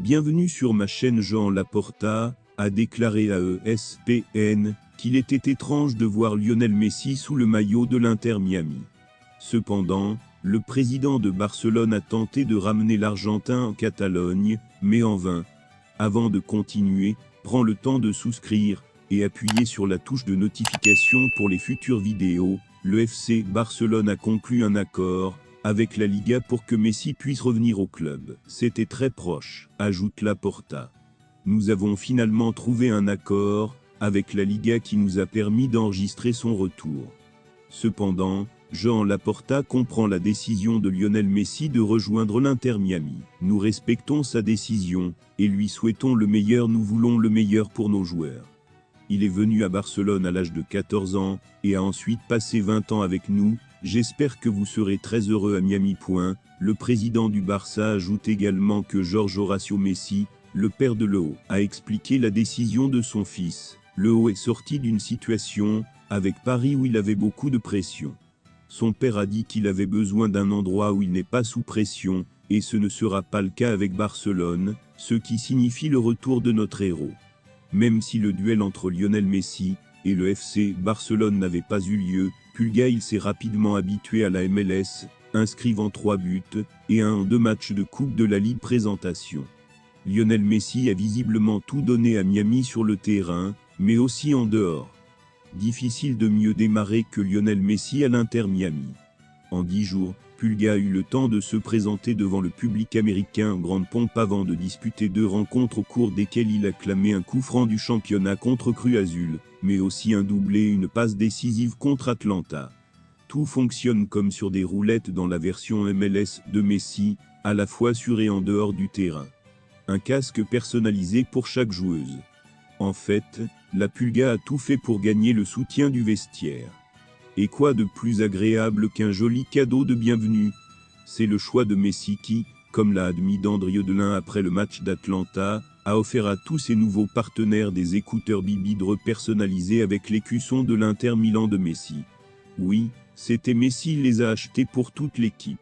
Bienvenue sur ma chaîne. Jean Laporta a déclaré à ESPN qu'il était étrange de voir Lionel Messi sous le maillot de l'Inter Miami. Cependant, le président de Barcelone a tenté de ramener l'Argentin en Catalogne, mais en vain. Avant de continuer, prends le temps de souscrire et appuyer sur la touche de notification pour les futures vidéos. Le FC Barcelone a conclu un accord avec la Liga pour que Messi puisse revenir au club. C'était très proche, ajoute Laporta. Nous avons finalement trouvé un accord avec la Liga qui nous a permis d'enregistrer son retour. Cependant, Jean Laporta comprend la décision de Lionel Messi de rejoindre l'Inter Miami. Nous respectons sa décision et lui souhaitons le meilleur. Nous voulons le meilleur pour nos joueurs. Il est venu à Barcelone à l'âge de 14 ans et a ensuite passé 20 ans avec nous. J'espère que vous serez très heureux à Miami. Le président du Barça ajoute également que Jorge Horacio Messi, le père de Leo, a expliqué la décision de son fils. Leo est sorti d'une situation avec Paris où il avait beaucoup de pression. Son père a dit qu'il avait besoin d'un endroit où il n'est pas sous pression, et ce ne sera pas le cas avec Barcelone, ce qui signifie le retour de notre héros. Même si le duel entre Lionel Messi et le FC Barcelone n'avait pas eu lieu, il s'est rapidement habitué à la MLS, inscrivant 3 buts et 1 en 2 matchs de Coupe de la Ligue présentation. Lionel Messi a visiblement tout donné à Miami sur le terrain, mais aussi en dehors. Difficile de mieux démarrer que Lionel Messi à l'Inter Miami. En 10 jours, Pulga a eu le temps de se présenter devant le public américain en grande pompe avant de disputer 2 rencontres au cours desquelles il a clamé un coup franc du championnat contre Cruz Azul, mais aussi un doublé et une passe décisive contre Atlanta. Tout fonctionne comme sur des roulettes dans la version MLS de Messi, à la fois sur et en dehors du terrain. Un casque personnalisé pour chaque joueuse. En fait, la Pulga a tout fait pour gagner le soutien du vestiaire. Et quoi de plus agréable qu'un joli cadeau de bienvenue? C'est le choix de Messi qui, comme l'a admis Dandrio Delin après le match d'Atlanta, a offert à tous ses nouveaux partenaires des écouteurs Bibidre personnalisés avec l'écusson de l'Inter Milan de Messi. Oui, c'était Messi, il les a achetés pour toute l'équipe.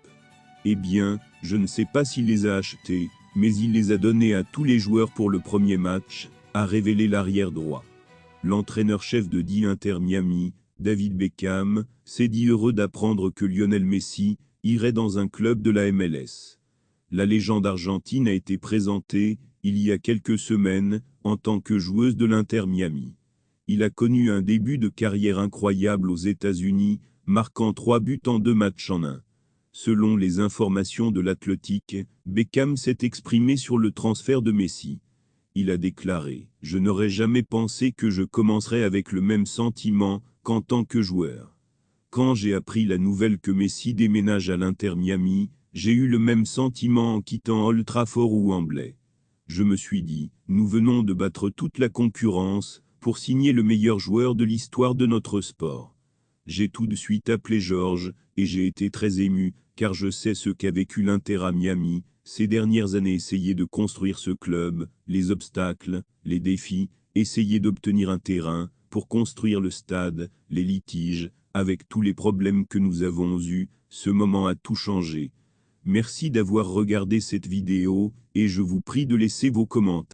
Eh bien, je ne sais pas s'il les a achetés, mais il les a donnés à tous les joueurs pour le premier match, a révélé l'arrière droit. L'entraîneur-chef de l'Inter Miami, David Beckham, s'est dit heureux d'apprendre que Lionel Messi irait dans un club de la MLS. La légende argentine a été présentée, il y a quelques semaines, en tant que joueuse de l'Inter Miami. Il a connu un début de carrière incroyable aux États-Unis, marquant 3 buts en 2 matchs en 1. Selon les informations de l'Athletic, Beckham s'est exprimé sur le transfert de Messi. Il a déclaré « Je n'aurais jamais pensé que je commencerais avec le même sentiment qu'en tant que joueur. Quand j'ai appris la nouvelle que Messi déménage à l'Inter Miami, j'ai eu le même sentiment en quittant Old Trafford ou Wembley. Je me suis dit, nous venons de battre toute la concurrence pour signer le meilleur joueur de l'histoire de notre sport. J'ai tout de suite appelé George et j'ai été très ému car je sais ce qu'a vécu l'Inter à Miami. Ces dernières années, essayer de construire ce club, les obstacles, les défis, essayer d'obtenir un terrain pour construire le stade, les litiges, avec tous les problèmes que nous avons eus, ce moment a tout changé. Merci d'avoir regardé cette vidéo, et je vous prie de laisser vos commentaires.